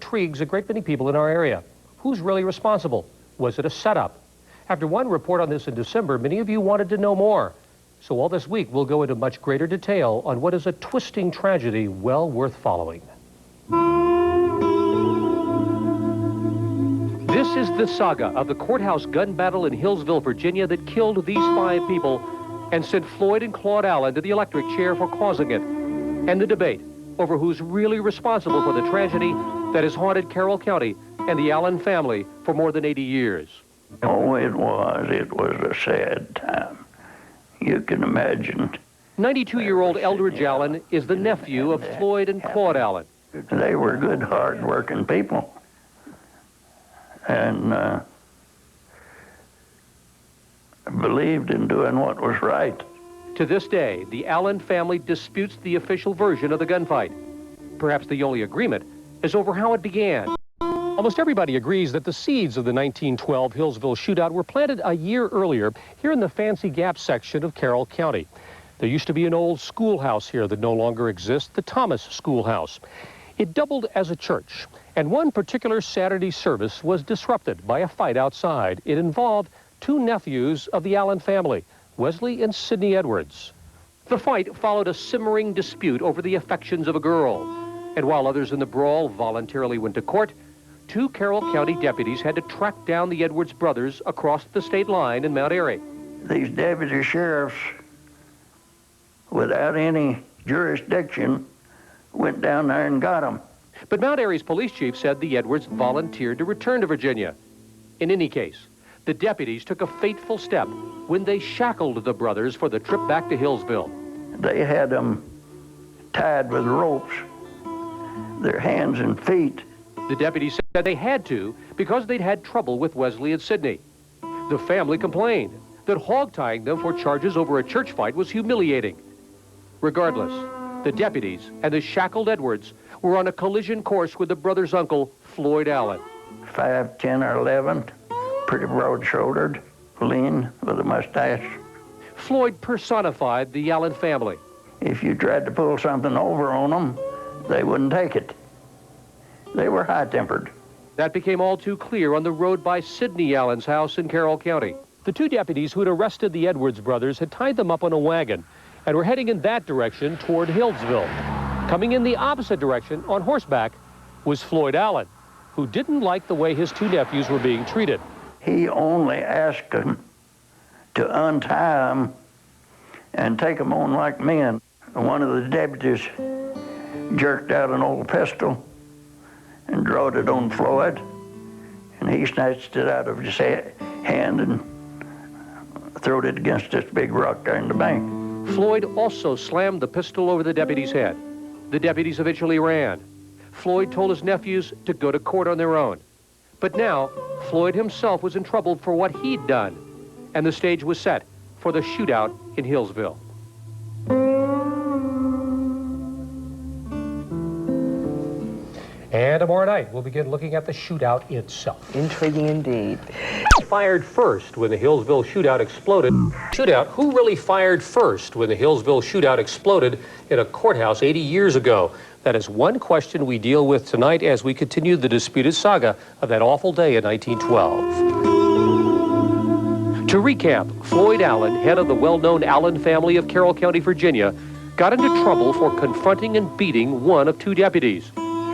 intrigues a great many people in our area. Who's really responsible? Was it a setup? After one report on this in December, many of you wanted to know more. So all this week, we'll go into much greater detail on what is a twisting tragedy well worth following. This is the saga of the courthouse gun battle in Hillsville, Virginia that killed these 5 people and sent Floyd and Claude Allen to the electric chair for causing it. And the debate over who's really responsible for the tragedy that has haunted Carroll County and the Allen family for more than 80 years. Oh, it was a sad time. You can imagine. 92-year-old Eldridge Allen is the nephew of Floyd and Claude Allen. They were good, hard-working people. And believed in doing what was right. To this day, the Allen family disputes the official version of the gunfight. Perhaps the only agreement is over how it began. Almost everybody agrees that the seeds of the 1912 Hillsville shootout were planted a year earlier here in the Fancy Gap section of Carroll County. There used to be an old schoolhouse here that no longer exists, the Thomas Schoolhouse. It doubled as a church, and one particular Saturday service was disrupted by a fight outside. It involved 2 nephews of the Allen family, Wesley and Sidney Edwards. The fight followed a simmering dispute over the affections of a girl, and while others in the brawl voluntarily went to court, 2 Carroll County deputies had to track down the Edwards brothers across the state line in Mount Airy. These deputy sheriffs, without any jurisdiction, went down there and got them. But Mount Airy's police chief said the Edwards volunteered to return to Virginia. In any case, the deputies took a fateful step when they shackled the brothers for the trip back to Hillsville. They had them tied with ropes, their hands and feet. The deputies said they had to because they'd had trouble with Wesley and Sidney. The family complained that hog-tying them for charges over a church fight was humiliating. Regardless, the deputies and the shackled Edwards were on a collision course with the brothers' uncle, Floyd Allen. 5, 10, or 11, pretty broad-shouldered, lean, with a mustache. Floyd personified the Allen family. If you tried to pull something over on them, they wouldn't take it. They were high-tempered. That became all too clear on the road by Sidney Allen's house in Carroll County. The 2 deputies who had arrested the Edwards brothers had tied them up on a wagon and were heading in that direction toward Hillsville. Coming in the opposite direction on horseback was Floyd Allen, who didn't like the way his 2 nephews were being treated. He only asked them to untie them and take them on like men. One of the deputies jerked out an old pistol and drawed it on Floyd, and he snatched it out of his hand and threw it against this big rock there in the bank. Floyd also slammed the pistol over the deputy's head. The deputies eventually ran. Floyd told his nephews to go to court on their own. But now, Floyd himself was in trouble for what he'd done, and the stage was set for the shootout in Hillsville. And tomorrow night, we'll begin looking at the shootout itself. Intriguing indeed. Fired first when the Hillsville shootout exploded. Shootout, who really fired first when the Hillsville shootout exploded in a courthouse 80 years ago? That is one question we deal with tonight as we continue the disputed saga of that awful day in 1912. To recap, Floyd Allen, head of the well-known Allen family of Carroll County, Virginia, got into trouble for confronting and beating one of 2 deputies.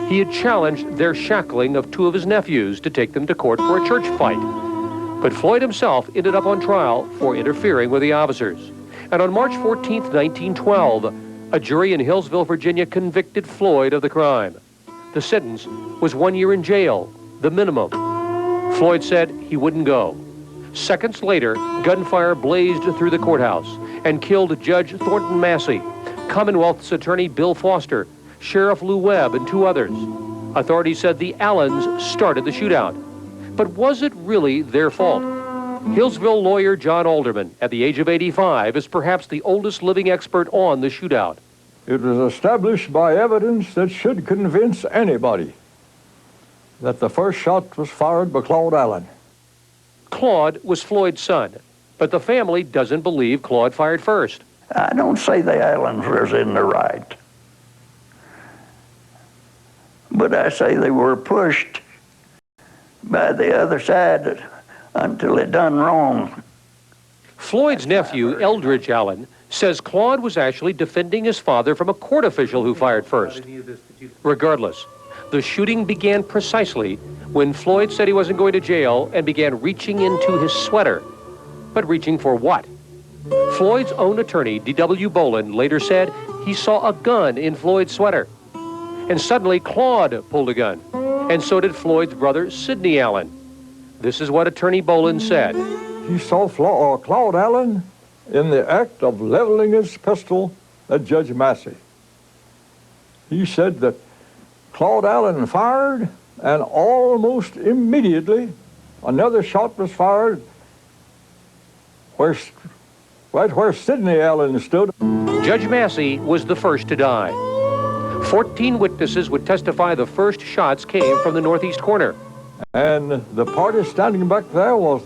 He had challenged their shackling of 2 of his nephews to take them to court for a church fight. But Floyd himself ended up on trial for interfering with the officers. And on March 14, 1912, a jury in Hillsville, Virginia convicted Floyd of the crime. The sentence was 1 year in jail, the minimum. Floyd said he wouldn't go. Seconds later, gunfire blazed through the courthouse and killed Judge Thornton Massey, Commonwealth's attorney Bill Foster, Sheriff Lou Webb, and 2 others. Authorities said the Allens started the shootout. But was it really their fault? Hillsville lawyer John Alderman, at the age of 85, is perhaps the oldest living expert on the shootout. It was established by evidence that should convince anybody that the first shot was fired by Claude Allen. Claude was Floyd's son, but the family doesn't believe Claude fired first. I don't say the Allens was in the right, But I say they were pushed by the other side until it done wrong. Floyd's nephew, Eldridge Allen, says Claude was actually defending his father from a court official who fired first. Regardless, the shooting began precisely when Floyd said he wasn't going to jail and began reaching into his sweater. But reaching for what? Floyd's own attorney, D.W. Boland, later said he saw a gun in Floyd's sweater. And suddenly Claude pulled a gun, and so did Floyd's brother, Sidney Allen. This is what Attorney Boland said. He saw Claude Allen in the act of leveling his pistol at Judge Massey. He said that Claude Allen fired, and almost immediately another shot was fired right where Sidney Allen stood. Judge Massey was the first to die. 14 witnesses would testify the first shots came from the northeast corner. And the party standing back there was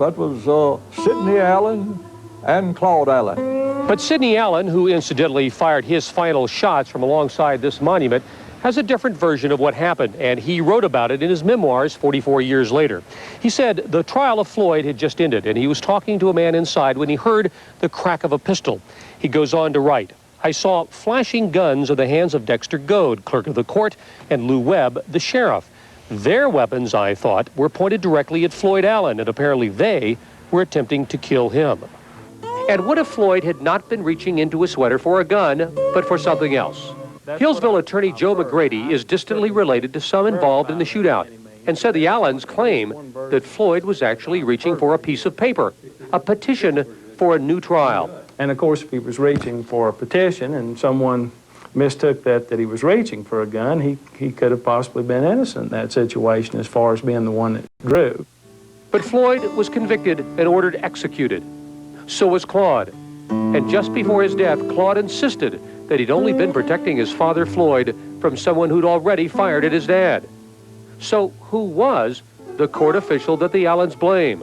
Sidney Allen and Claude Allen. But Sidney Allen, who incidentally fired his final shots from alongside this monument, has a different version of what happened, and he wrote about it in his memoirs 44 years later. He said the trial of Floyd had just ended, and he was talking to a man inside when he heard the crack of a pistol. He goes on to write, "I saw flashing guns in the hands of Dexter Goad, clerk of the court, and Lou Webb, the sheriff. Their weapons, I thought, were pointed directly at Floyd Allen, and apparently they were attempting to kill him." And what if Floyd had not been reaching into a sweater for a gun, but for something else? Hillsville attorney Joe McGrady is distantly related to some involved in the shootout and said the Allens claim that Floyd was actually reaching for a piece of paper, a petition for a new trial. And of course, if he was reaching for a petition and someone mistook that he was reaching for a gun, he could have possibly been innocent in that situation as far as being the one that drew. But Floyd was convicted and ordered executed. So was Claude. And just before his death, Claude insisted that he'd only been protecting his father, Floyd, from someone who'd already fired at his dad. So who was the court official that the Allens blame?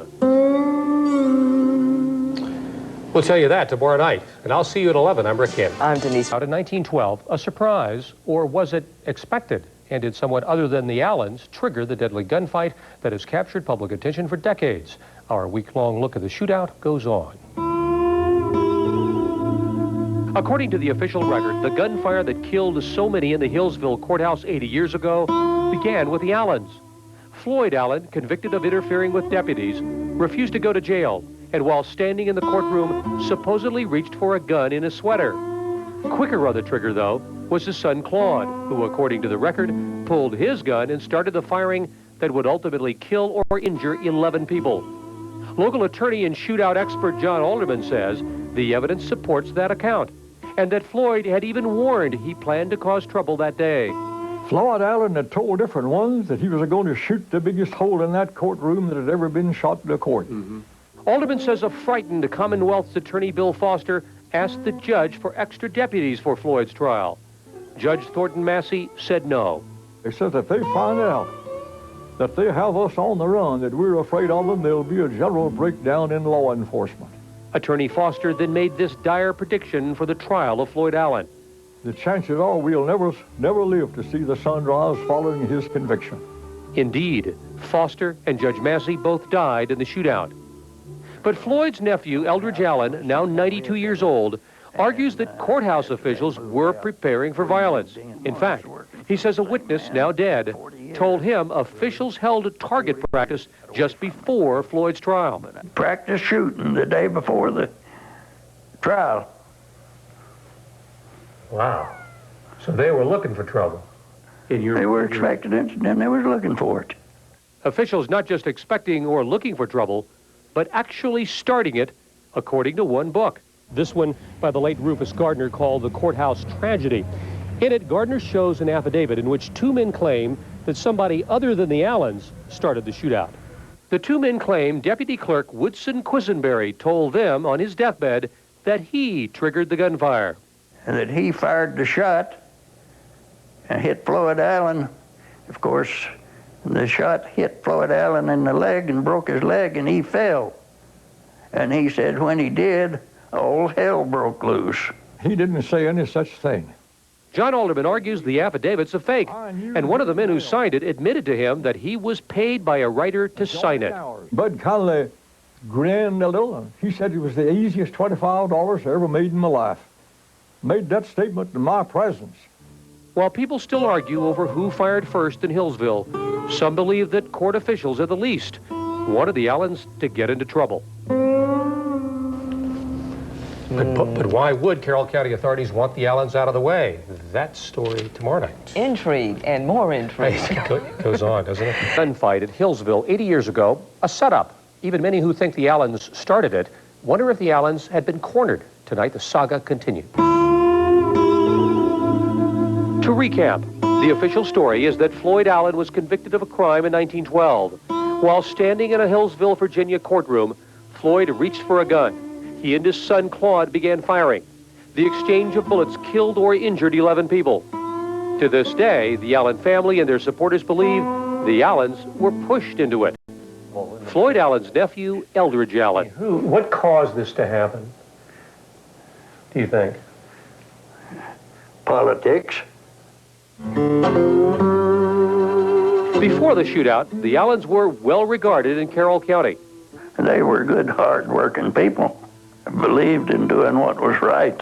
We'll tell you that tomorrow night. And I'll see you at 11. I'm Rick Kim. I'm Denise. Out in 1912, a surprise, or was it expected? And did someone other than the Allens trigger the deadly gunfight that has captured public attention for decades? Our week-long look at the shootout goes on. According to the official record, the gunfire that killed so many in the Hillsville courthouse 80 years ago began with the Allens. Floyd Allen, convicted of interfering with deputies, refused to go to jail, and while standing in the courtroom, supposedly reached for a gun in a sweater. Quicker on the trigger, though, was his son Claude, who, according to the record, pulled his gun and started the firing that would ultimately kill or injure 11 people. Local attorney and shootout expert John Alderman says the evidence supports that account, and that Floyd had even warned he planned to cause trouble that day. Floyd Allen had told different ones that he was going to shoot the biggest hole in that courtroom that had ever been shot in a court. Alderman says a frightened Commonwealth's attorney Bill Foster asked the judge for extra deputies for Floyd's trial. Judge Thornton Massey said no. They said if they find out that they have us on the run, that we're afraid of them, there'll be a general breakdown in law enforcement. Attorney Foster then made this dire prediction for the trial of Floyd Allen. The chances are we'll never live to see the sunrise following his conviction. Indeed, Foster and Judge Massey both died in the shootout. But Floyd's nephew, Eldridge Allen, now 92 years old, argues that courthouse officials were preparing for violence. In fact, he says a witness, now dead, told him officials held a target practice just before Floyd's trial. Practice shooting the day before the trial. Wow. So they were looking for trouble. They were expecting it, and they were looking for it. Officials not just expecting or looking for trouble, but actually starting it, according to one book. This one by the late Rufus Gardner, called The Courthouse Tragedy. In it, Gardner shows an affidavit in which two men claim that somebody other than the Allens started the shootout. The two men claim Deputy Clerk Woodson Quisenberry told them on his deathbed that he triggered the gunfire. And that he fired the shot and hit Floyd Allen. Of course, the shot hit Floyd Allen in the leg and broke his leg, and he fell. And he said when he did, all hell broke loose. He didn't say any such thing. John Alderman argues the affidavit's a fake, and one of the men who signed it admitted to him that he was paid by a writer to sign it. Bud Conley grinned a little. He said it was the easiest $25 I ever made in my life. Made that statement in my presence. While people still argue over who fired first in Hillsville, some believe that court officials at the least wanted the Allens to get into trouble. But why would Carroll County authorities want the Allens out of the way? That story tomorrow night. Intrigue and more intrigue. It goes on, doesn't it? Gunfight at Hillsville 80 years ago, a setup. Even many who think the Allens started it wonder if the Allens had been cornered. Tonight, the saga continues. To recap, the official story is that Floyd Allen was convicted of a crime in 1912. While standing in a Hillsville, Virginia courtroom, Floyd reached for a gun. He and his son Claude began firing. The exchange of bullets killed or injured 11 people. To this day, the Allen family and their supporters believe the Allens were pushed into it. Floyd Allen's nephew, Eldridge Allen. What caused this to happen, do you think? Politics. Before the shootout, the Allens were well regarded in Carroll County. They were good, hard-working people. Believed in doing what was right.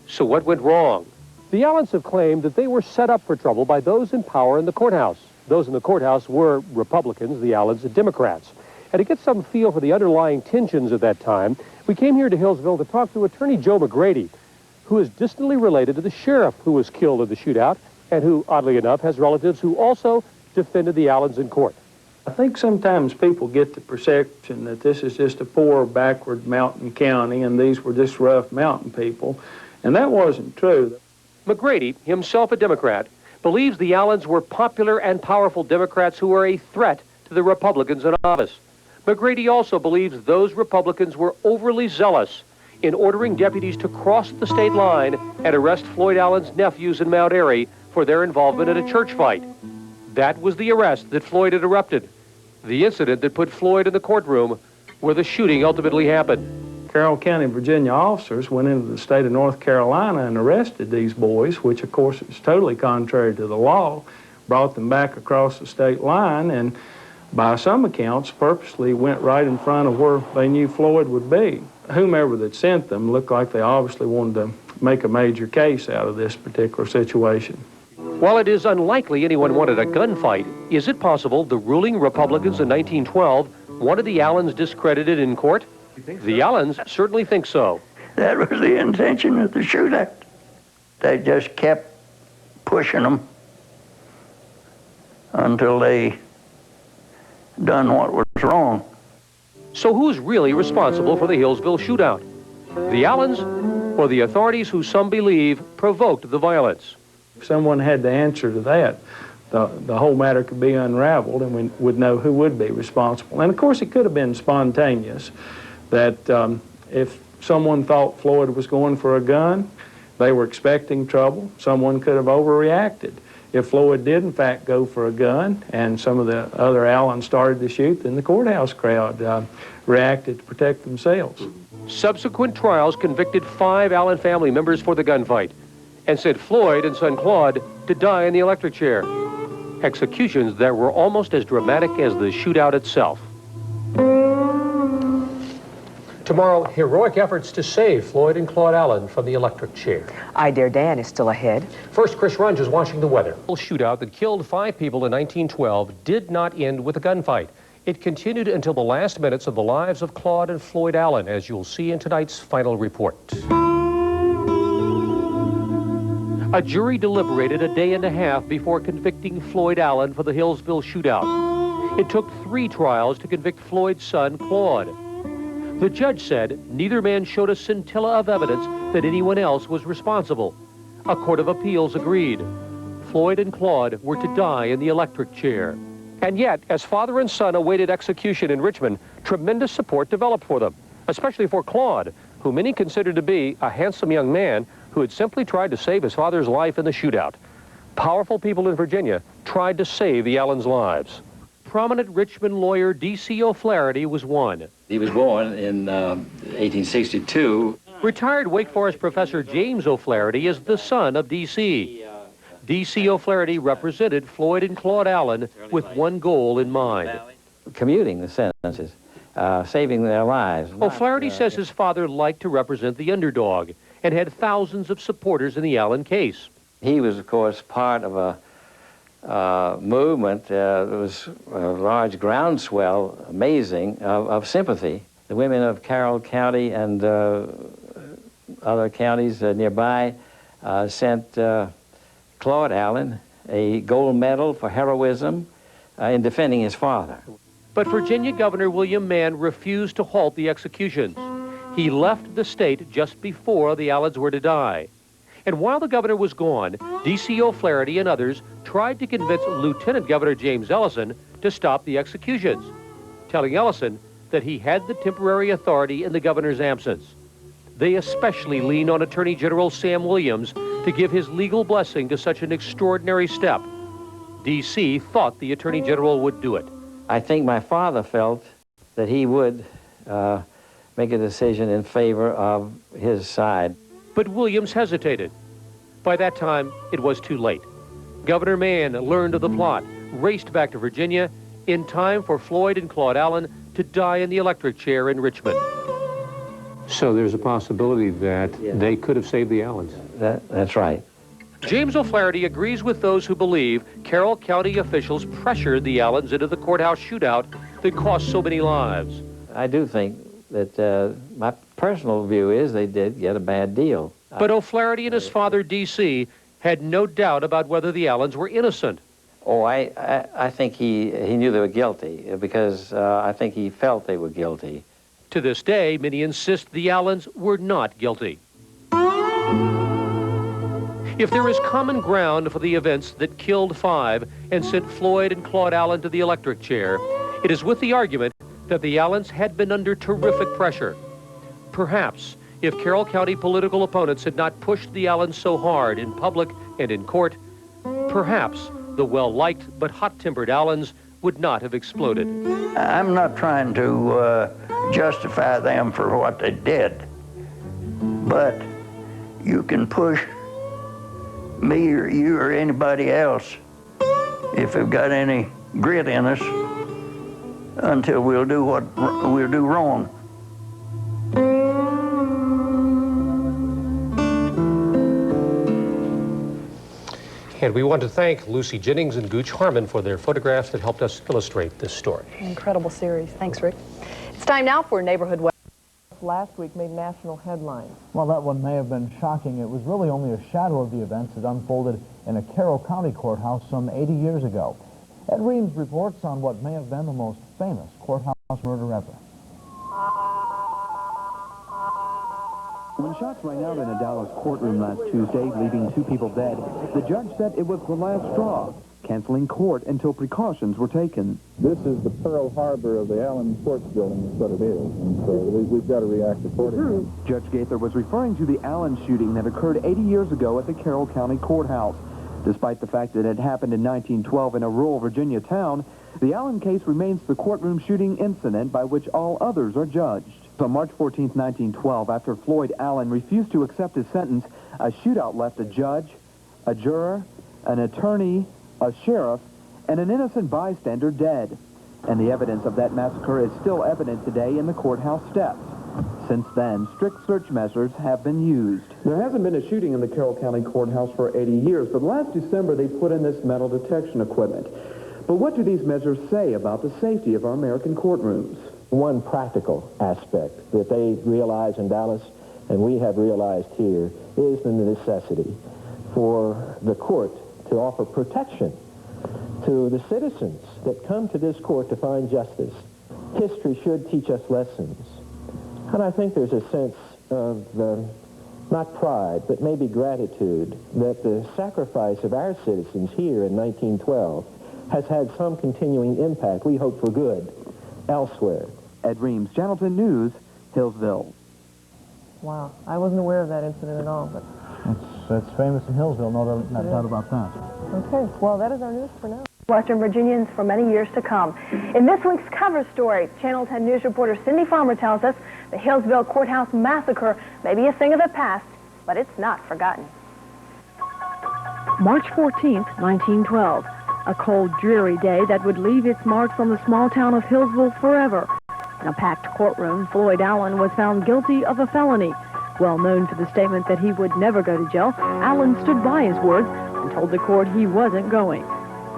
So what went wrong? The Allens have claimed that they were set up for trouble by those in power in the courthouse. Those in the courthouse were Republicans, the Allens, Democrats. And to get some feel for the underlying tensions at that time, we came here to Hillsville to talk to Attorney Joe McGrady, who is distantly related to the sheriff who was killed in the shootout and who, oddly enough, has relatives who also defended the Allens in court. I think sometimes people get the perception that this is just a poor, backward mountain county and these were just rough mountain people, and that wasn't true. McGrady, himself a Democrat, believes the Allens were popular and powerful Democrats who were a threat to the Republicans in office. McGrady also believes those Republicans were overly zealous in ordering deputies to cross the state line and arrest Floyd Allen's nephews in Mount Airy for their involvement in a church fight. That was the arrest that Floyd interrupted, the incident that put Floyd in the courtroom where the shooting ultimately happened. Carroll County, Virginia officers went into the state of North Carolina and arrested these boys, which of course is totally contrary to the law, brought them back across the state line, and by some accounts purposely went right in front of where they knew Floyd would be. Whomever that sent them looked like they obviously wanted to make a major case out of this particular situation. While it is unlikely anyone wanted a gunfight, is it possible the ruling Republicans in 1912 wanted the Allens discredited in court? The Allens certainly think so. That was the intention of the shootout. They just kept pushing them until they done what was wrong. So who's really responsible for the Hillsville shootout? The Allens or the authorities who some believe provoked the violence? If someone had the answer to that, the whole matter could be unraveled and we would know who would be responsible. And of course it could have been spontaneous, that if someone thought Floyd was going for a gun, they were expecting trouble, someone could have overreacted. If Floyd did in fact go for a gun and some of the other Allens started to shoot, then the courthouse crowd reacted to protect themselves. Subsequent trials convicted 5 Allen family members for the gunfight and sent Floyd and son Claude to die in the electric chair. Executions that were almost as dramatic as the shootout itself. Tomorrow, heroic efforts to save Floyd and Claude Allen from the electric chair. I Dare Dan is still ahead. First, Chris Runge is watching the weather. The shootout that killed 5 people in 1912 did not end with a gunfight. It continued until the last minutes of the lives of Claude and Floyd Allen, as you'll see in tonight's final report. A jury deliberated a day and a half before convicting Floyd Allen for the Hillsville shootout. It took 3 trials to convict Floyd's son, Claude. The judge said neither man showed a scintilla of evidence that anyone else was responsible. A court of appeals agreed. Floyd and Claude were to die in the electric chair. And yet, as father and son awaited execution in Richmond, tremendous support developed for them, especially for Claude, who many considered to be a handsome young man who had simply tried to save his father's life in the shootout. Powerful people in Virginia tried to save the Allens' lives. Prominent Richmond lawyer D.C. O'Flaherty was one. He was born in 1862. Retired Wake Forest professor James O'Flaherty is the son of D.C. D.C. O'Flaherty represented Floyd and Claude Allen with one goal in mind. Commuting the sentences, saving their lives. O'Flaherty says his father liked to represent the underdog and had thousands of supporters in the Allen case. He was, of course, part of a movement. There was a large groundswell, amazing, of sympathy. The women of Carroll County and other counties nearby sent Claude Allen a gold medal for heroism in defending his father. But Virginia Governor William Mann refused to halt the executions. He left the state just before the Allens were to die. And while the governor was gone, D.C. O'Flaherty and others tried to convince Lieutenant Governor James Ellison to stop the executions, telling Ellison that he had the temporary authority in the governor's absence. They especially leaned on Attorney General Sam Williams to give his legal blessing to such an extraordinary step. D.C. thought the Attorney General would do it. I think my father felt that he would make a decision in favor of his side. But Williams hesitated. By that time, it was too late. Governor Mann learned of the plot, raced back to Virginia in time for Floyd and Claude Allen to die in the electric chair in Richmond. So there's a possibility that they could have saved the Allens. That's right. James O'Flaherty agrees with those who believe Carroll County officials pressured the Allens into the courthouse shootout that cost so many lives. I do think that my personal view is they did get a bad deal. But O'Flaherty and his father, D.C., had no doubt about whether the Allens were innocent. Oh, I think he knew they were guilty because I think he felt they were guilty. To this day, many insist the Allens were not guilty. If there is common ground for the events that killed 5 and sent Floyd and Claude Allen to the electric chair, it is with the argument that the Allens had been under terrific pressure. Perhaps if Carroll County political opponents had not pushed the Allens so hard in public and in court, perhaps the well-liked but hot-tempered Allens would not have exploded. I'm not trying to justify them for what they did, but you can push me or you or anybody else if they've got any grit in us until we'll do what we'll do wrong. And we want to thank Lucy Jennings and Gooch Harmon for their photographs that helped us illustrate this story. Incredible series. Thanks, Rick. It's time now for Neighborhood Watch. Last week made national headlines. Well, that one may have been shocking. It was really only a shadow of the events that unfolded in a Carroll County courthouse some 80 years ago. Ed Reams reports on what may have been the most famous courthouse murder ever. When shots rang out in a Dallas courtroom last Tuesday, leaving 2 people dead, the judge said it was the last straw, canceling court until precautions were taken. This is the Pearl Harbor of the Allen Courts building is what it is, and so we've got to react accordingly. Judge Gaither was referring to the Allen shooting that occurred 80 years ago at the Carroll County Courthouse. Despite the fact that it happened in 1912 in a rural Virginia town, the Allen case remains the courtroom shooting incident by which all others are judged. On March 14, 1912, after Floyd Allen refused to accept his sentence, a shootout left a judge, a juror, an attorney, a sheriff, and an innocent bystander dead. And the evidence of that massacre is still evident today in the courthouse steps. Since then, strict search measures have been used. There hasn't been a shooting in the Carroll County Courthouse for 80 years, but last December they put in this metal detection equipment. But what do these measures say about the safety of our American courtrooms? One practical aspect that they realize in Dallas, and we have realized here, is the necessity for the court to offer protection to the citizens that come to this court to find justice. History should teach us lessons. And I think there's a sense of, not pride, but maybe gratitude that the sacrifice of our citizens here in 1912 has had some continuing impact, we hope for good, elsewhere. Ed Reams, Channelton News, Hillsville. Wow, I wasn't aware of that incident at all, but... It's famous in Hillsville, no doubt about that. Okay, well, that is our news for now. Western Virginians for many years to come. In this week's cover story, Channel 10 News reporter Cindy Farmer tells us the Hillsville Courthouse Massacre may be a thing of the past, but it's not forgotten. March 14th, 1912. A cold, dreary day that would leave its marks on the small town of Hillsville forever. In a packed courtroom, Floyd Allen was found guilty of a felony. Well known for the statement that he would never go to jail, Allen stood by his words and told the court he wasn't going.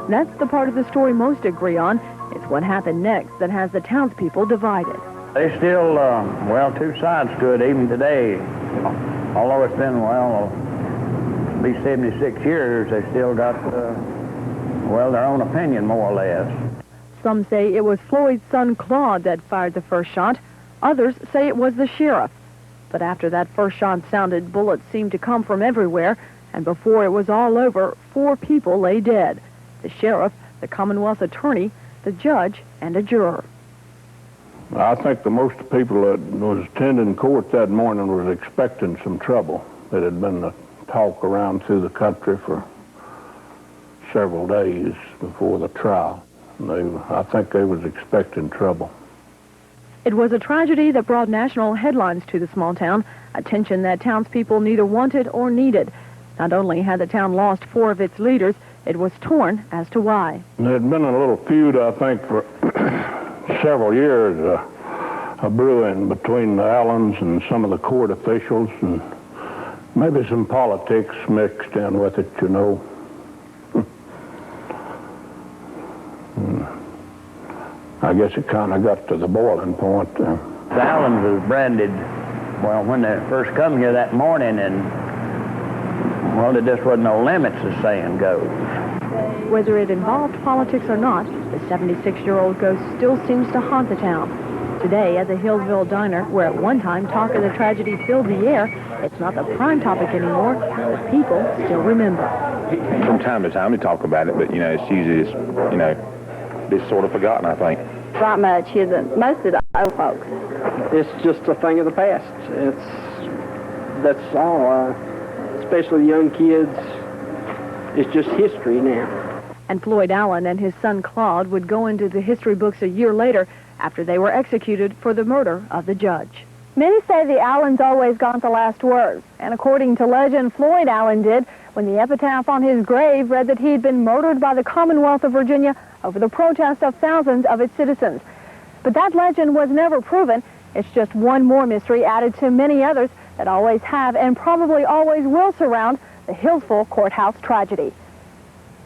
That's the part of the story most agree on. It's what happened next that has the townspeople divided. They still, well, two sides to it even today. Although it's been, well, it'll be 76 years, they still got, well, their own opinion, more or less. Some say it was Floyd's son Claude that fired the first shot. Others say it was the sheriff. But after that first shot sounded, bullets seemed to come from everywhere, and before it was all over, 4 people lay dead. The sheriff, the Commonwealth attorney, the judge, and a juror. I think the most people that was attending court that morning was expecting some trouble. It had been a talk around through the country for several days before the trial. I think they was expecting trouble. It was a tragedy that brought national headlines to the small town, attention that townspeople neither wanted or needed. Not only had the town lost 4 of its leaders, it was torn as to why. There had been a little feud, I think, for several years, a brewing between the Allens and some of the court officials, and maybe some politics mixed in with it, you know. I guess it kind of got to the boiling point there. The Allens was branded, well, when they first come here that morning, and, well, there just wasn't no limits, as saying goes. Whether it involved politics or not, the 76-year-old ghost still seems to haunt the town. Today, at the Hillsville Diner, where at one time talk of the tragedy filled the air, it's not the prime topic anymore, but people still remember. From time to time we talk about it, but, you know, it's usually just, you know, it's sort of forgotten, I think. Not much, isn't most of the old folks. It's just a thing of the past. That's all, especially the young kids. It's just history now. And Floyd Allen and his son Claude would go into the history books a year later after they were executed for the murder of the judge. Many say the Allens always got the last words, and according to legend, Floyd Allen did when the epitaph on his grave read that he had been murdered by the Commonwealth of Virginia over the protest of thousands of its citizens. But that legend was never proven. It's just one more mystery added to many others that always have and probably always will surround the Hillsville courthouse tragedy.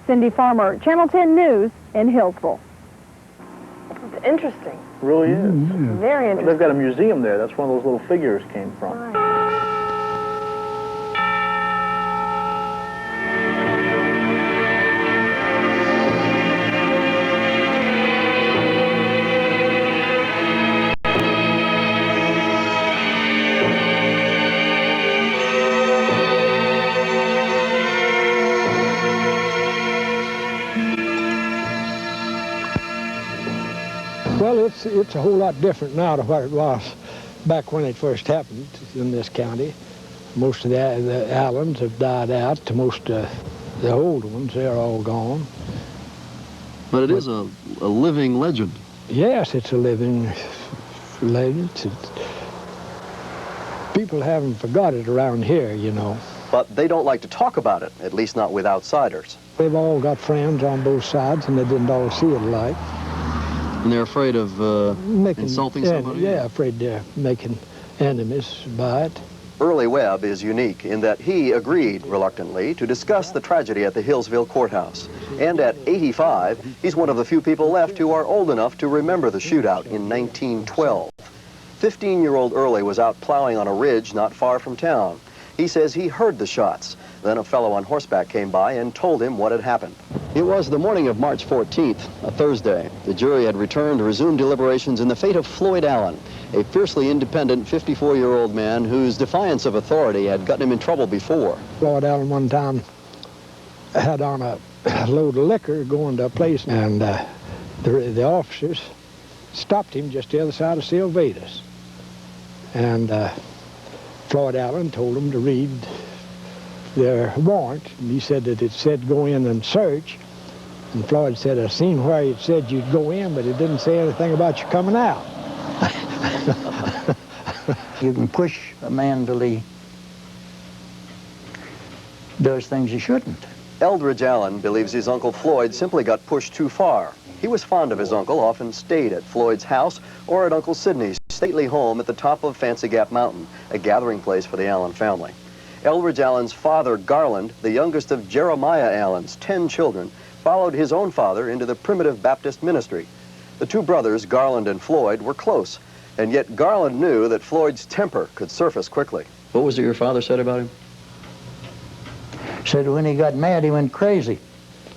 Cindy Farmer, Channel 10 News in Hillsville. It's interesting. It really is. Very interesting. They've got a museum there. That's where those little figures came from. Right. Well, it's a whole lot different now to what it was back when it first happened in this county. Most of the Allens have died out. Most of the old ones, they're all gone. But it is a living legend. Yes, it's a living legend. People haven't forgot it around here, you know. But they don't like to talk about it, at least not with outsiders. They've all got friends on both sides, and they didn't all see it alike. And they're afraid of insulting somebody? Yeah, afraid they're making enemies by it. Early Webb is unique in that he agreed, reluctantly, to discuss the tragedy at the Hillsville courthouse. And at 85, he's one of the few people left who are old enough to remember the shootout in 1912. 15-year-old Early was out plowing on a ridge not far from town. He says he heard the shots. Then a fellow on horseback came by and told him what had happened. It was the morning of March 14th, a Thursday. The jury had returned to resume deliberations in the fate of Floyd Allen, a fiercely independent 54-year-old man whose defiance of authority had gotten him in trouble before. Floyd Allen one time had on a load of liquor going to a place, and the officers stopped him just the other side of Sylvatus. And Floyd Allen told them to read their warrant, and he said that it said go in and search. And Floyd said, I seen where it said you'd go in, but it didn't say anything about you coming out. You can push a man till he does things he shouldn't. Eldridge Allen believes his Uncle Floyd simply got pushed too far. He was fond of his uncle, often stayed at Floyd's house or at Uncle Sidney's stately home at the top of Fancy Gap Mountain, a gathering place for the Allen family. Eldridge Allen's father, Garland, the youngest of Jeremiah Allen's 10 children, followed his own father into the Primitive Baptist ministry. The two brothers, Garland and Floyd, were close, and yet Garland knew that Floyd's temper could surface quickly. What was it your father said about him? Said when he got mad, he went crazy.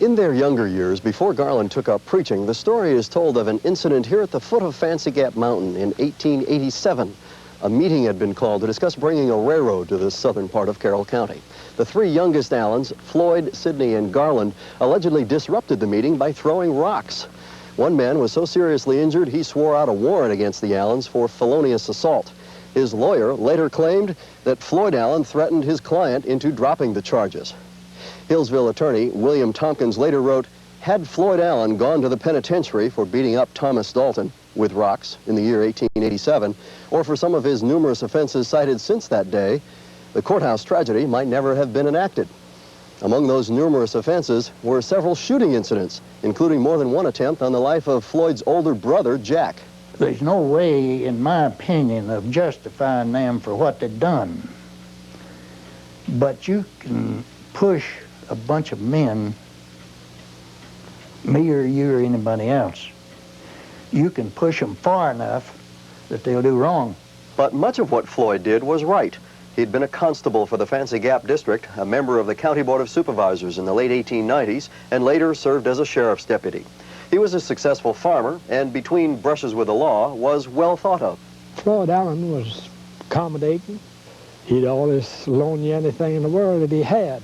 In their younger years, before Garland took up preaching, the story is told of an incident here at the foot of Fancy Gap Mountain in 1887. A meeting had been called to discuss bringing a railroad to the southern part of Carroll County. The three youngest Allens, Floyd, Sidney, and Garland, allegedly disrupted the meeting by throwing rocks. One man was so seriously injured, he swore out a warrant against the Allens for felonious assault. His lawyer later claimed that Floyd Allen threatened his client into dropping the charges. Hillsville attorney William Tompkins later wrote, had Floyd Allen gone to the penitentiary for beating up Thomas Dalton with rocks in the year 1887, or for some of his numerous offenses cited since that day, the courthouse tragedy might never have been enacted. Among those numerous offenses were several shooting incidents, including more than one attempt on the life of Floyd's older brother, Jack. There's no way, in my opinion, of justifying them for what they've done. But you can push a bunch of men, me or you or anybody else, you can push them far enough that they'll do wrong. But much of what Floyd did was right. He'd been a constable for the Fancy Gap District, a member of the County Board of Supervisors in the late 1890s, and later served as a sheriff's deputy. He was a successful farmer, and between brushes with the law, was well thought of. Floyd Allen was accommodating. He'd always loan you anything in the world that he had,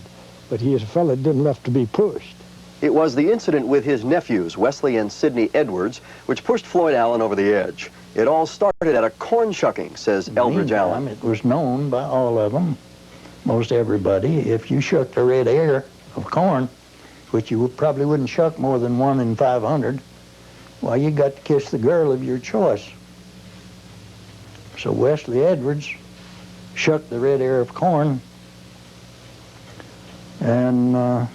but he was a fellow that didn't love to be pushed. It was the incident with his nephews, Wesley and Sidney Edwards, which pushed Floyd Allen over the edge. It all started at a corn shucking, says Eldridge Allen. It was known by all of them, most everybody, if you shucked a red ear of corn, which you probably wouldn't shuck more than 1 in 500, well, you got to kiss the girl of your choice. So Wesley Edwards shucked the red ear of corn and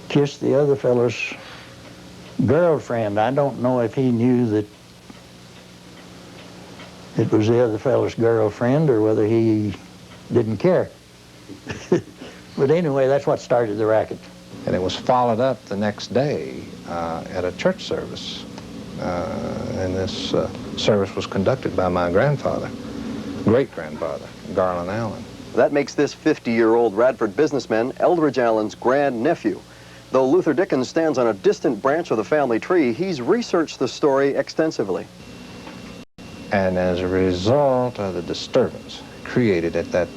kissed the other fellow's girlfriend. I don't know if he knew that it was the other fellow's girlfriend or whether he didn't care. But anyway, that's what started the racket. And it was followed up the next day at a church service. And this service was conducted by my grandfather, great-grandfather, Garland Allen. That makes this 50-year-old Radford businessman Eldridge Allen's grandnephew. Though Luther Dickens stands on a distant branch of the family tree, he's researched the story extensively. And as a result of the disturbance created at that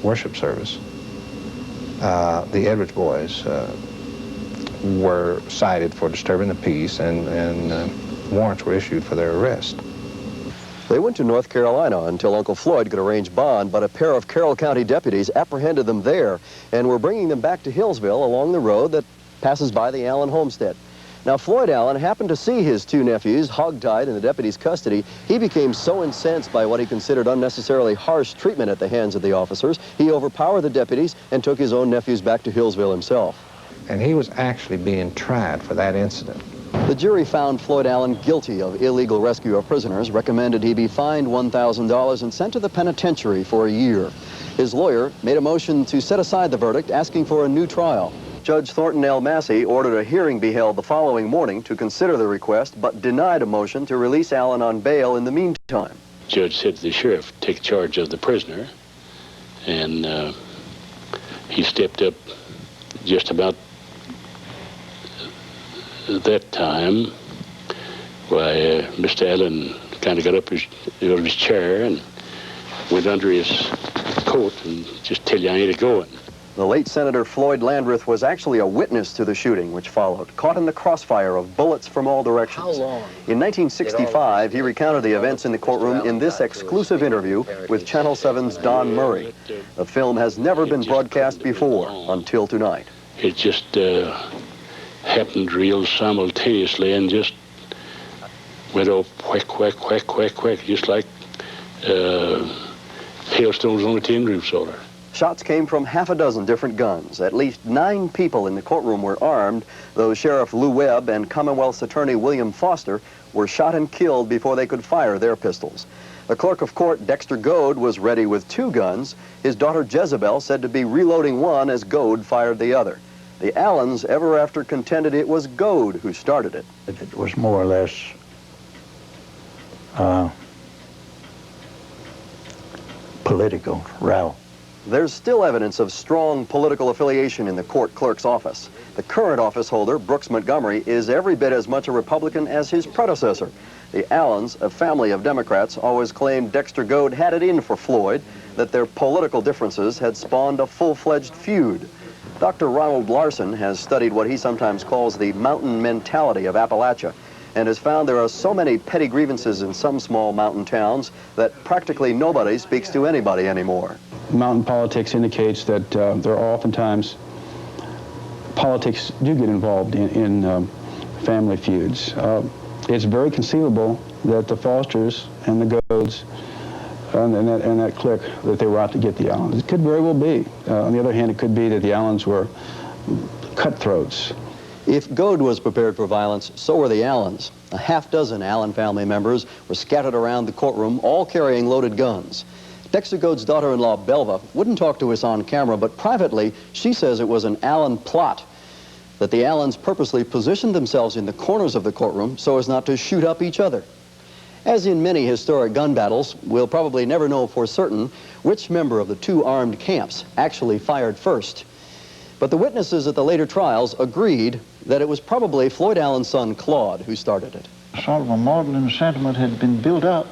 worship service, the Edwards boys were cited for disturbing the peace, and warrants were issued for their arrest. They went to North Carolina until Uncle Floyd could arrange bond, but a pair of Carroll County deputies apprehended them there and were bringing them back to Hillsville along the road that passes by the Allen homestead. Now, Floyd Allen happened to see his two nephews hogtied in the deputy's custody. He became so incensed by what he considered unnecessarily harsh treatment at the hands of the officers, he overpowered the deputies and took his own nephews back to Hillsville himself. And he was actually being tried for that incident. The jury found Floyd Allen guilty of illegal rescue of prisoners, recommended he be fined $1,000 and sent to the penitentiary for a year. His lawyer made a motion to set aside the verdict, asking for a new trial. Judge Thornton L. Massey ordered a hearing be held the following morning to consider the request, but denied a motion to release Allen on bail in the meantime. The judge said to the sheriff, take charge of the prisoner, and he stepped up just about that time. Why, Mr. Allen kind of got up out of his chair and went under his coat and just tell you I ain't a-going. The late Senator Floyd Landreth was actually a witness to the shooting which followed, caught in the crossfire of bullets from all directions. How long? In 1965, he recounted the events in the courtroom in this exclusive interview with Channel 7's Don Murray. The film has never been broadcast before until tonight. It just happened real simultaneously and just went off whack, whack, whack, whack, whack, just like hailstones on a tin roof, sort of. Shots came from half a dozen different guns. At least 9 people in the courtroom were armed, though Sheriff Lou Webb and Commonwealth's Attorney William Foster were shot and killed before they could fire their pistols. The clerk of court, Dexter Goad, was ready with 2 guns. His daughter Jezebel said to be reloading one as Goad fired the other. The Allens ever after contended it was Goad who started it. It was more or less political row. There's still evidence of strong political affiliation in the court clerk's office. The current office holder, Brooks Montgomery, is every bit as much a Republican as his predecessor. The Allens, a family of Democrats, always claimed Dexter Goad had it in for Floyd, that their political differences had spawned a full-fledged feud. Dr. Ronald Larson has studied what he sometimes calls the mountain mentality of Appalachia, and has found there are so many petty grievances in some small mountain towns that practically nobody speaks to anybody anymore. Mountain politics indicates that there are oftentimes politics do get involved in family feuds. It's very conceivable that the Fosters and the Goads and that clique, that they were out to get the Allens. It could very well be. On the other hand, it could be that the Allens were cutthroats. If Goad was prepared for violence, so were the Allens. A half dozen Allen family members were scattered around the courtroom, all carrying loaded guns. Dexter Goad's daughter-in-law, Belva, wouldn't talk to us on camera, but privately, she says it was an Allen plot, that the Allens purposely positioned themselves in the corners of the courtroom so as not to shoot up each other. As in many historic gun battles, we'll probably never know for certain which member of the 2 armed camps actually fired first. But the witnesses at the later trials agreed that it was probably Floyd Allen's son, Claude, who started it. Sort of a maudlin sentiment had been built up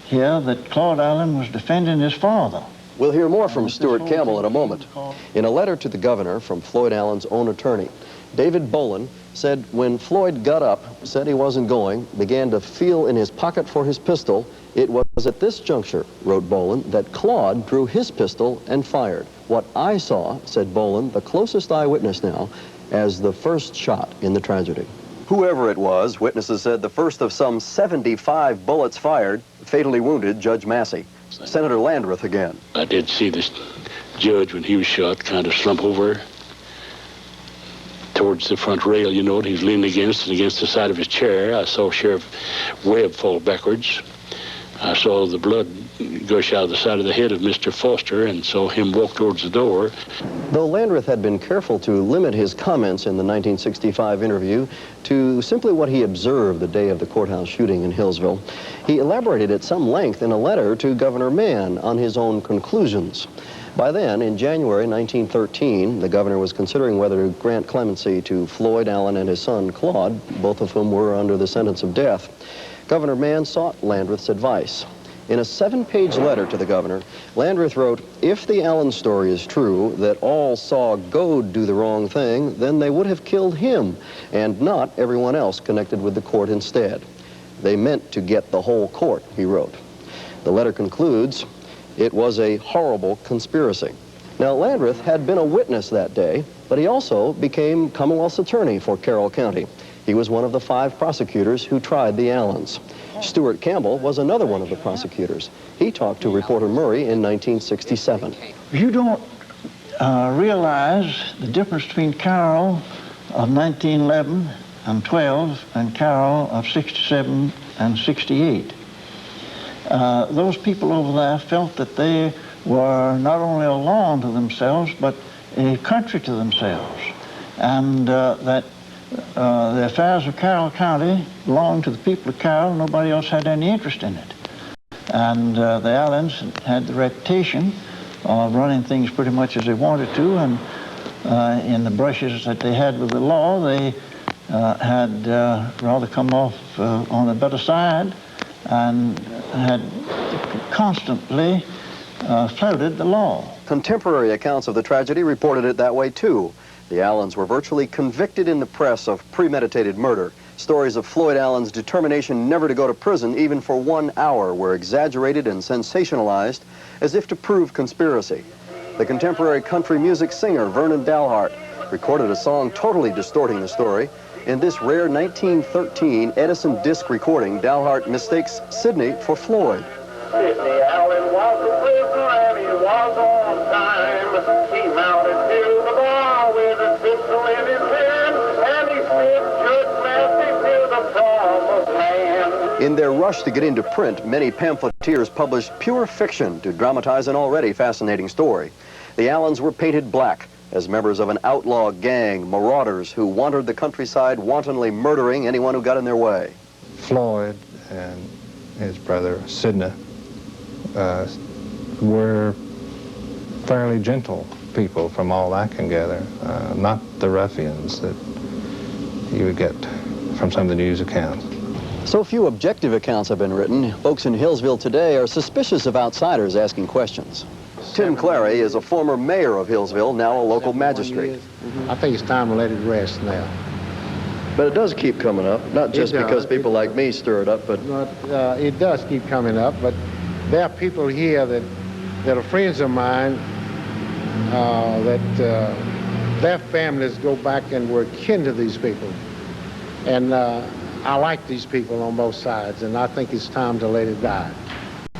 here that Claude Allen was defending his father. We'll hear more from Stuart Campbell in a moment. In a letter to the governor from Floyd Allen's own attorney, David Bolin said when Floyd got up, said he wasn't going, began to feel in his pocket for his pistol, it was at this juncture, wrote Bolin, that Claude drew his pistol and fired. What I saw, said Bolin, the closest eyewitness now, as the first shot in the tragedy. Whoever it was, witnesses said the first of some 75 bullets fired fatally wounded Judge Massey. Senator Landreth again. I did see this judge, when he was shot, kind of slump over towards the front rail, you know, and he was leaning against the side of his chair. I saw Sheriff Webb fall backwards. I saw the blood gush out of the side of the head of Mr. Foster and saw him walk towards the door. Though Landreth had been careful to limit his comments in the 1965 interview to simply what he observed the day of the courthouse shooting in Hillsville, he elaborated at some length in a letter to Governor Mann on his own conclusions. By then, in January 1913, the governor was considering whether to grant clemency to Floyd Allen and his son, Claude, both of whom were under the sentence of death. Governor Mann sought Landreth's advice. In a 7-page letter to the governor, Landreth wrote, if the Allen story is true, that all saw Goad do the wrong thing, then they would have killed him, and not everyone else connected with the court instead. They meant to get the whole court, he wrote. The letter concludes, it was a horrible conspiracy. Now, Landreth had been a witness that day, but he also became Commonwealth's attorney for Carroll County. He was one of the 5 prosecutors who tried the Allens. Stuart Campbell was another one of the prosecutors. He talked to reporter Murray in 1967. You don't realize the difference between Carroll of 1911 and 12 and Carroll of 67 and 68. Those people over there felt that they were not only a law unto themselves, but a country to themselves, and that the affairs of Carroll County belonged to the people of Carroll. Nobody else had any interest in it. And the Allens had the reputation of running things pretty much as they wanted to, and in the brushes that they had with the law, they had rather come off on the better side and had constantly flouted the law. Contemporary accounts of the tragedy reported it that way too. The Allens were virtually convicted in the press of premeditated murder. Stories of Floyd Allen's determination never to go to prison even for 1 hour were exaggerated and sensationalized as if to prove conspiracy. The contemporary country music singer Vernon Dalhart recorded a song totally distorting the story. In this rare 1913 Edison disc recording, Dalhart mistakes Sidney for Floyd. Sidney Allen was a prisoner and he was on time. In their rush to get into print, many pamphleteers published pure fiction to dramatize an already fascinating story. The Allens were painted black as members of an outlaw gang, marauders who wandered the countryside, wantonly murdering anyone who got in their way. Floyd and his brother Sidney were fairly gentle people from all I can gather, not the ruffians that you would get from some of the news accounts. So few objective accounts have been written, folks in Hillsville today are suspicious of outsiders asking questions. Tim Clary is a former mayor of Hillsville, now a local magistrate. I think it's time to let it rest now. But it does keep coming up, not just because people like me stir it up, but... It does keep coming up, but there are people here that are friends of mine their families go back and were kin to these people. And I like these people on both sides, and I think it's time to let it die,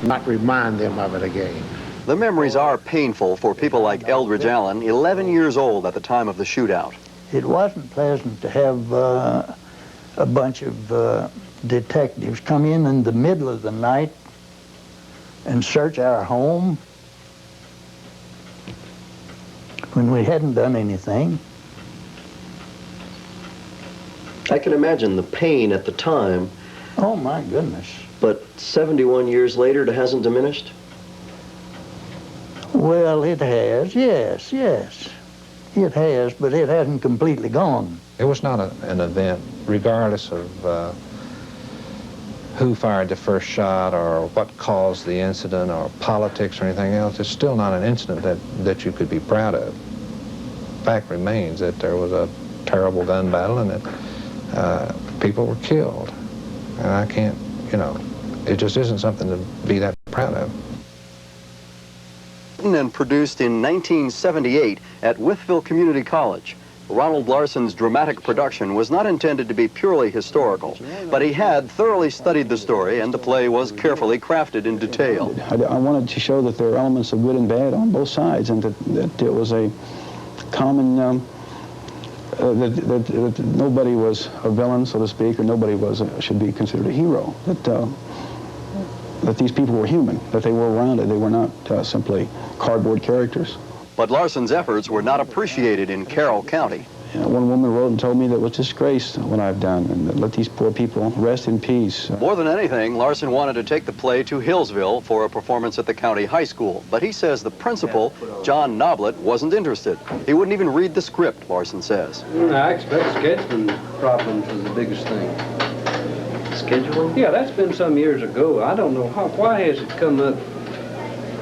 not remind them of it again. The memories are painful for people like Eldridge Allen, 11 years old at the time of the shootout. It wasn't pleasant to have a bunch of detectives come in the middle of the night and search our home when we hadn't done anything. I can imagine the pain at the time. Oh, my goodness. But 71 years later, it hasn't diminished? Well, it has, yes. It has, but it hasn't completely gone. It was not an event, regardless of who fired the first shot or what caused the incident or politics or anything else. It's still not an incident that you could be proud of. Fact remains that there was a terrible gun battle and that people were killed. And I can't, it just isn't something to be that proud of. Written and produced in 1978 at Wytheville Community College, Ronald Larson's dramatic production was not intended to be purely historical, but he had thoroughly studied the story, and the play was carefully crafted in detail. I wanted to show that there are elements of good and bad on both sides, and that it was a common, that nobody was a villain, so to speak, or nobody should be considered a hero. That these people were human, that they were rounded, they were not simply cardboard characters. But Larson's efforts were not appreciated in Carroll County. One woman wrote and told me that it was disgrace what I've done, and that let these poor people rest in peace. More than anything, Larson wanted to take the play to Hillsville for a performance at the county high school, but he says the principal, John Noblet, wasn't interested. He wouldn't even read the script, Larson says. I expect scheduling problems are the biggest thing. Scheduling? Yeah, that's been some years ago. I don't know why has it come up?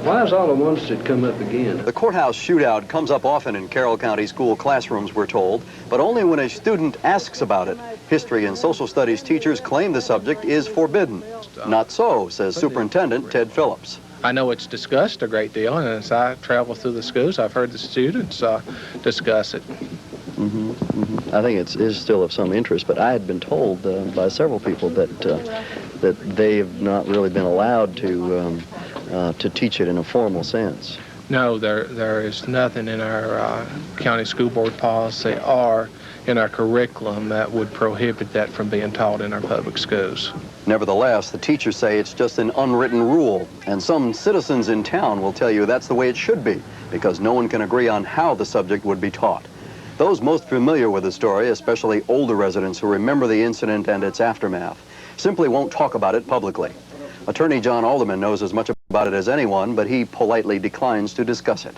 Why has all at once it come up again? The courthouse shootout comes up often in Carroll County school classrooms, we're told, but only when a student asks about it. History and social studies teachers claim the subject is forbidden. Not so, says Superintendent Ted Phillips. I know it's discussed a great deal, and as I travel through the schools, I've heard the students discuss it. I think it is still of some interest, but I had been told by several people that they have not really been allowed to teach it in a formal sense. No, there is nothing in our county school board policy or in our curriculum that would prohibit that from being taught in our public schools. Nevertheless, the teachers say it's just an unwritten rule, and some citizens in town will tell you that's the way it should be, because no one can agree on how the subject would be taught. Those most familiar with the story, especially older residents who remember the incident and its aftermath, simply won't talk about it publicly. Attorney John Alderman knows as much about it as anyone, but he politely declines to discuss it.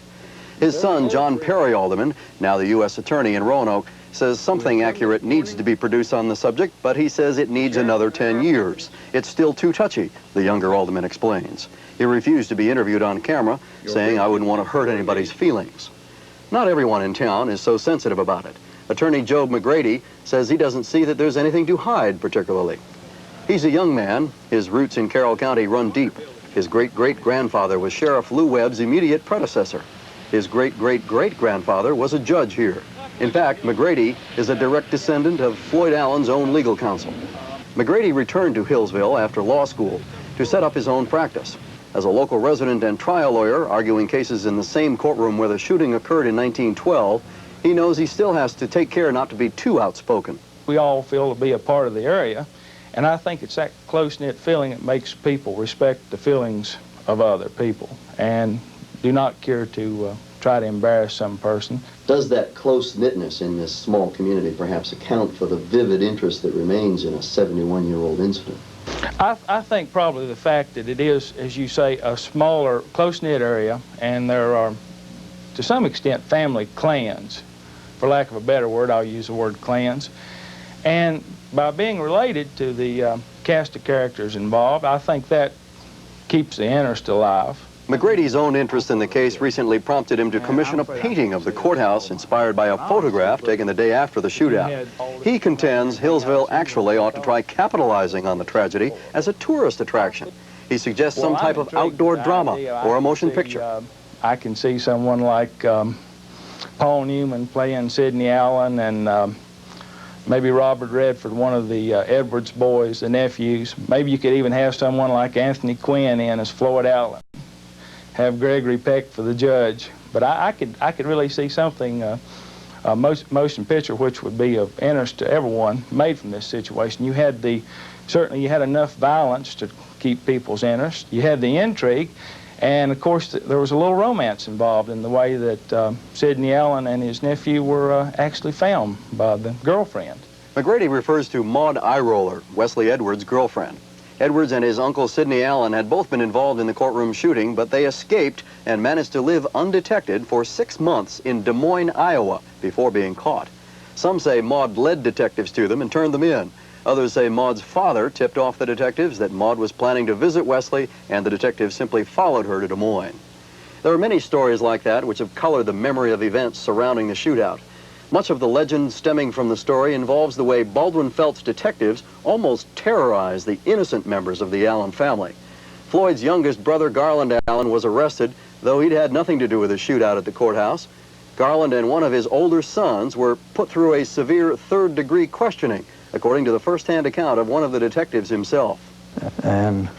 His son, John Perry Alderman, now the U.S. Attorney in Roanoke, says something accurate needs to be produced on the subject, but he says it needs another 10 years. It's still too touchy, the younger Alderman explains. He refused to be interviewed on camera, saying I wouldn't want to hurt anybody's feelings. Not everyone in town is so sensitive about it. Attorney Joe McGrady says he doesn't see that there's anything to hide particularly. He's a young man. His roots in Carroll County run deep. His great-great-grandfather was Sheriff Lew Webb's immediate predecessor. His great-great-great-grandfather was a judge here. In fact, McGrady is a direct descendant of Floyd Allen's own legal counsel. McGrady returned to Hillsville after law school to set up his own practice. As a local resident and trial lawyer arguing cases in the same courtroom where the shooting occurred in 1912, he knows he still has to take care not to be too outspoken. We all feel to be a part of the area, And I think it's that close-knit feeling that makes people respect the feelings of other people and do not care to try to embarrass some person. Does that close-knitness in this small community perhaps account for the vivid interest that remains in a 71-year-old incident? I think probably the fact that it is, as you say, a smaller, close-knit area, and there are, to some extent, family clans. For lack of a better word, I'll use the word clans. And by being related to the cast of characters involved, I think that keeps the interest alive. McGrady's own interest in the case recently prompted him to commission a painting of the courthouse inspired by a photograph taken the day after the shootout. He contends Hillsville actually ought to try capitalizing on the tragedy as a tourist attraction. He suggests some type of outdoor drama or a motion picture. I can see someone like Paul Newman playing Sidney Allen, and maybe Robert Redford, one of the Edwards boys, the nephews. Maybe you could even have someone like Anthony Quinn in as Floyd Allen. Have Gregory Peck for the judge. But I could really see something, a motion picture, which would be of interest to everyone, made from this situation. Certainly you had enough violence to keep people's interest. You had the intrigue, and of course there was a little romance involved in the way that Sidney Allen and his nephew were actually found by the girlfriend. McGrady refers to Maud Eyeroller, Wesley Edwards' girlfriend. Edwards and his uncle Sidney Allen had both been involved in the courtroom shooting, but they escaped and managed to live undetected for 6 months in Des Moines, Iowa, before being caught. Some say Maud led detectives to them and turned them in. Others say Maud's father tipped off the detectives that Maud was planning to visit Wesley, and the detectives simply followed her to Des Moines. There are many stories like that which have colored the memory of events surrounding the shootout. Much of the legend stemming from the story involves the way Baldwin Felt's detectives almost terrorized the innocent members of the Allen family. Floyd's youngest brother, Garland Allen, was arrested, though he'd had nothing to do with the shootout at the courthouse. Garland and one of his older sons were put through a severe third-degree questioning, according to the first-hand account of one of the detectives himself. And,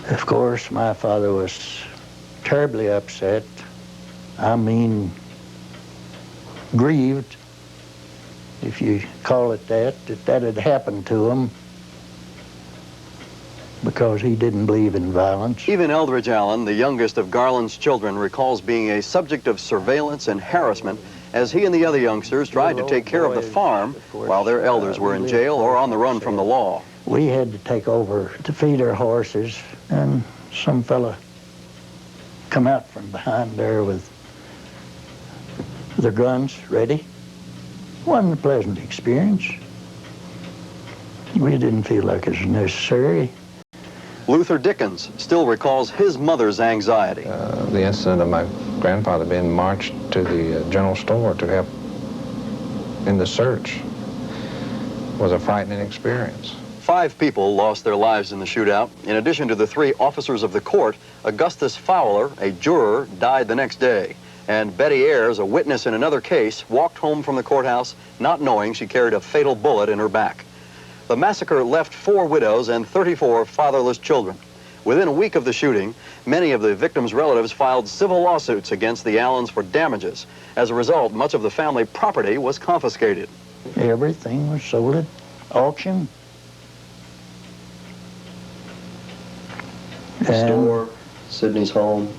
of course, my father was terribly upset. I mean, grieved, if you call it that had happened to him, because he didn't believe in violence. Even Eldridge Allen, the youngest of Garland's children, recalls being a subject of surveillance and harassment as he and the other youngsters tried to take care of the farm while their elders were in jail or on the run from the law. We had to take over to feed our horses, and some fella come out from behind there with their guns ready. Wasn't a pleasant experience. We didn't feel like it was necessary. Luther Dickens still recalls his mother's anxiety. The incident of my grandfather being marched to the general store to help in the search was a frightening experience. 5 people lost their lives in the shootout. In addition to the 3 officers of the court, Augustus Fowler, a juror, died the next day. And Betty Ayers, a witness in another case, walked home from the courthouse not knowing she carried a fatal bullet in her back. The massacre left 4 widows and 34 fatherless children. Within a week of the shooting, many of the victims' relatives filed civil lawsuits against the Allens for damages. As a result, much of the family property was confiscated. Everything was sold at auction. The store, Sidney's home.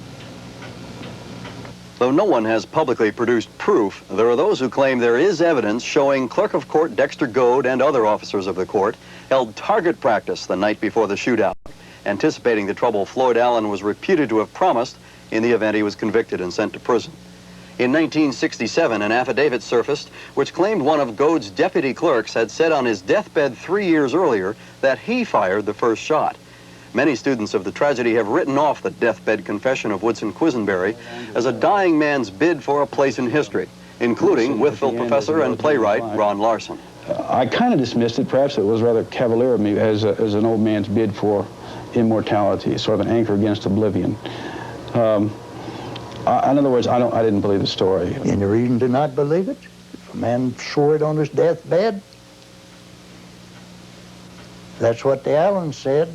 Though no one has publicly produced proof, there are those who claim there is evidence showing Clerk of Court Dexter Goad and other officers of the court held target practice the night before the shootout, anticipating the trouble Floyd Allen was reputed to have promised in the event he was convicted and sent to prison. In 1967, an affidavit surfaced which claimed one of Goad's deputy clerks had said on his deathbed 3 years earlier that he fired the first shot. Many students of the tragedy have written off the deathbed confession of Woodson Quisenberry as a dying man's bid for a place in history, including Wytheville professor and playwright Ron Larson. I kind of dismissed it. Perhaps it was rather cavalier of me as an old man's bid for immortality, sort of an anchor against oblivion. In other words, I didn't believe the story. Any reason to not believe it? If a man swore it on his deathbed, that's what the Allens said.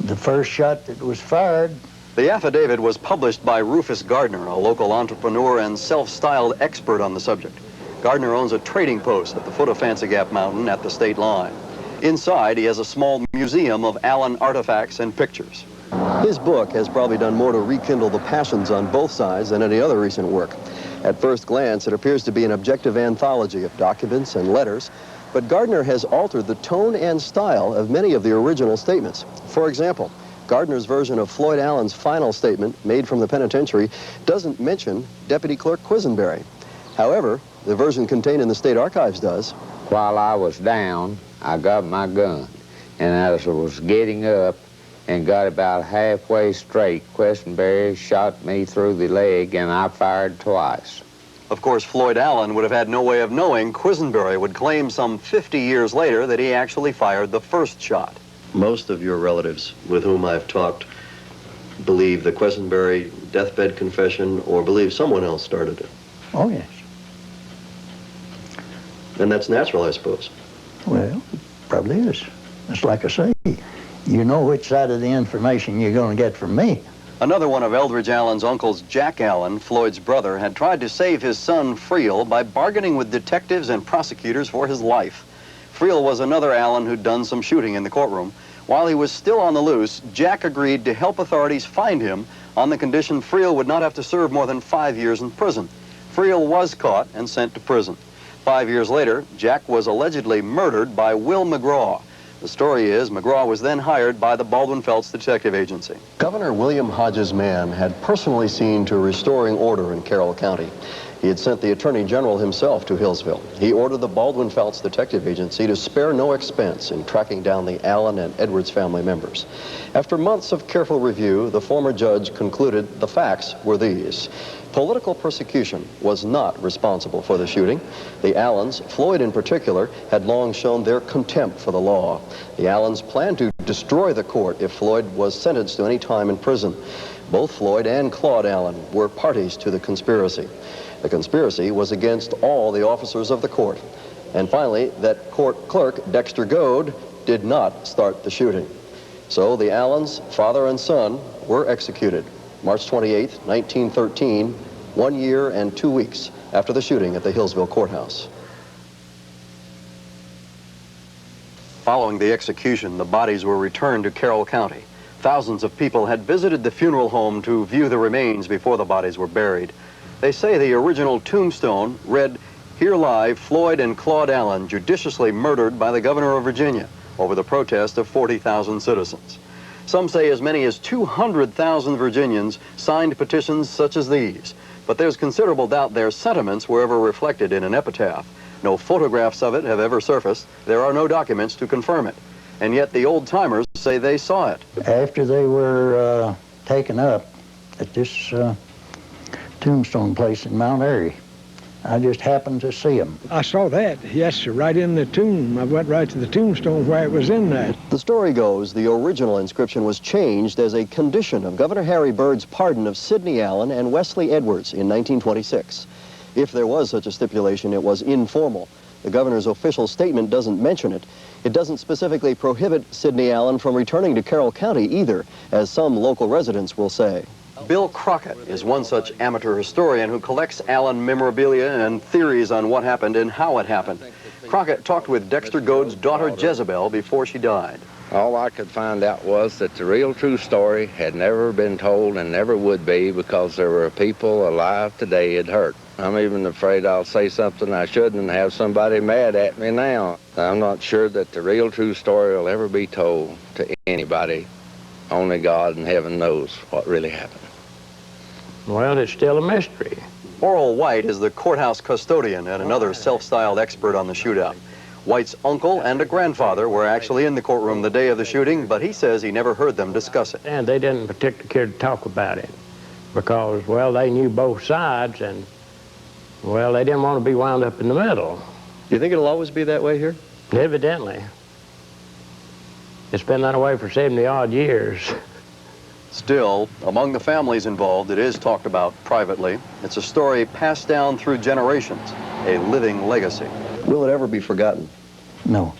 The first shot that was fired. The affidavit was published by Rufus Gardner, a local entrepreneur and self-styled expert on the subject. Gardner owns a trading post at the foot of Fancy Gap Mountain at the state line. Inside, he has a small museum of Allen artifacts and pictures. His book has probably done more to rekindle the passions on both sides than any other recent work. At first glance, it appears to be an objective anthology of documents and letters, but Gardner has altered the tone and style of many of the original statements. For example, Gardner's version of Floyd Allen's final statement, made from the penitentiary, doesn't mention Deputy Clerk Quisenberry. However, the version contained in the State Archives does. While I was down, I got my gun, and as I was getting up and got about halfway straight, Quisenberry shot me through the leg, and I fired twice. Of course, Floyd Allen would have had no way of knowing Quisenberry would claim some 50 years later that he actually fired the first shot. Most of your relatives with whom I've talked believe the Quisenberry deathbed confession or believe someone else started it. Oh, yes. And that's natural, I suppose. Well, probably is. It's like I say, you know which side of the information you're going to get from me. Another one of Eldridge Allen's uncles, Jack Allen, Floyd's brother, had tried to save his son, Friel, by bargaining with detectives and prosecutors for his life. Friel was another Allen who'd done some shooting in the courtroom. While he was still on the loose, Jack agreed to help authorities find him on the condition Friel would not have to serve more than 5 years in prison. Friel was caught and sent to prison. 5 years later, Jack was allegedly murdered by Will McGraw. The story is McGraw was then hired by the Baldwin-Felts Detective Agency. Governor William Hodges Mann had personally seen to restoring order in Carroll County. He had sent the Attorney General himself to Hillsville. He ordered the Baldwin-Felts Detective Agency to spare no expense in tracking down the Allen and Edwards family members. After months of careful review, the former judge concluded the facts were these. Political persecution was not responsible for the shooting. The Allens, Floyd in particular, had long shown their contempt for the law. The Allens planned to destroy the court if Floyd was sentenced to any time in prison. Both Floyd and Claude Allen were parties to the conspiracy. The conspiracy was against all the officers of the court. And finally, that court clerk, Dexter Goad, did not start the shooting. So the Allens, father and son, were executed March 28, 1913, 1 year and 2 weeks after the shooting at the Hillsville courthouse. Following the execution, the bodies were returned to Carroll County. Thousands of people had visited the funeral home to view the remains before the bodies were buried. They say the original tombstone read, "Here lie Floyd and Claude Allen, judiciously murdered by the governor of Virginia over the protest of 40,000 citizens." Some say as many as 200,000 Virginians signed petitions such as these, but there's considerable doubt their sentiments were ever reflected in an epitaph. No photographs of it have ever surfaced. There are no documents to confirm it. And yet the old-timers say they saw it. After they were taken up at this tombstone place in Mount Airy, I just happened to see them. I saw that, yes, sir, right in the tomb. I went right to the tombstone where it was in that. The story goes the original inscription was changed as a condition of Governor Harry Byrd's pardon of Sidney Allen and Wesley Edwards in 1926. If there was such a stipulation, it was informal. The governor's official statement doesn't mention it. It doesn't specifically prohibit Sidney Allen from returning to Carroll County either, as some local residents will say. Bill Crockett is one such amateur historian who collects Allen memorabilia and theories on what happened and how it happened. Crockett talked with Dexter Goad's daughter Jezebel before she died. All I could find out was that the real true story had never been told and never would be because there were people alive today it hurt. I'm even afraid I'll say something I shouldn't and have somebody mad at me now. I'm not sure that the real true story will ever be told to anybody. Only God in heaven knows what really happened. Well, it's still a mystery. Oral White is the courthouse custodian and another self-styled expert on the shootout. White's uncle and a grandfather were actually in the courtroom the day of the shooting, but he says he never heard them discuss it. And they didn't particularly care to talk about it because, well, they knew both sides and, well, they didn't want to be wound up in the middle. Do you think it'll always be that way here? Evidently. It's been that way for 70-odd years. Still, among the families involved, it is talked about privately. It's a story passed down through generations, a living legacy. Will it ever be forgotten? No.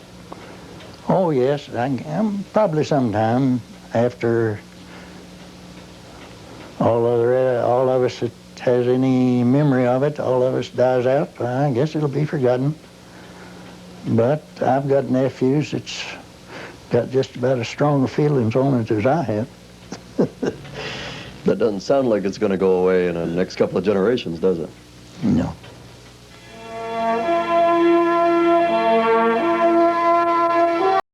Oh, yes, I'm probably sometime after all of us has any memory of it, all of us dies out, I guess it'll be forgotten. But I've got nephews that's got just about as strong feelings on it as I have. That doesn't sound like it's going to go away in the next couple of generations, does it? No.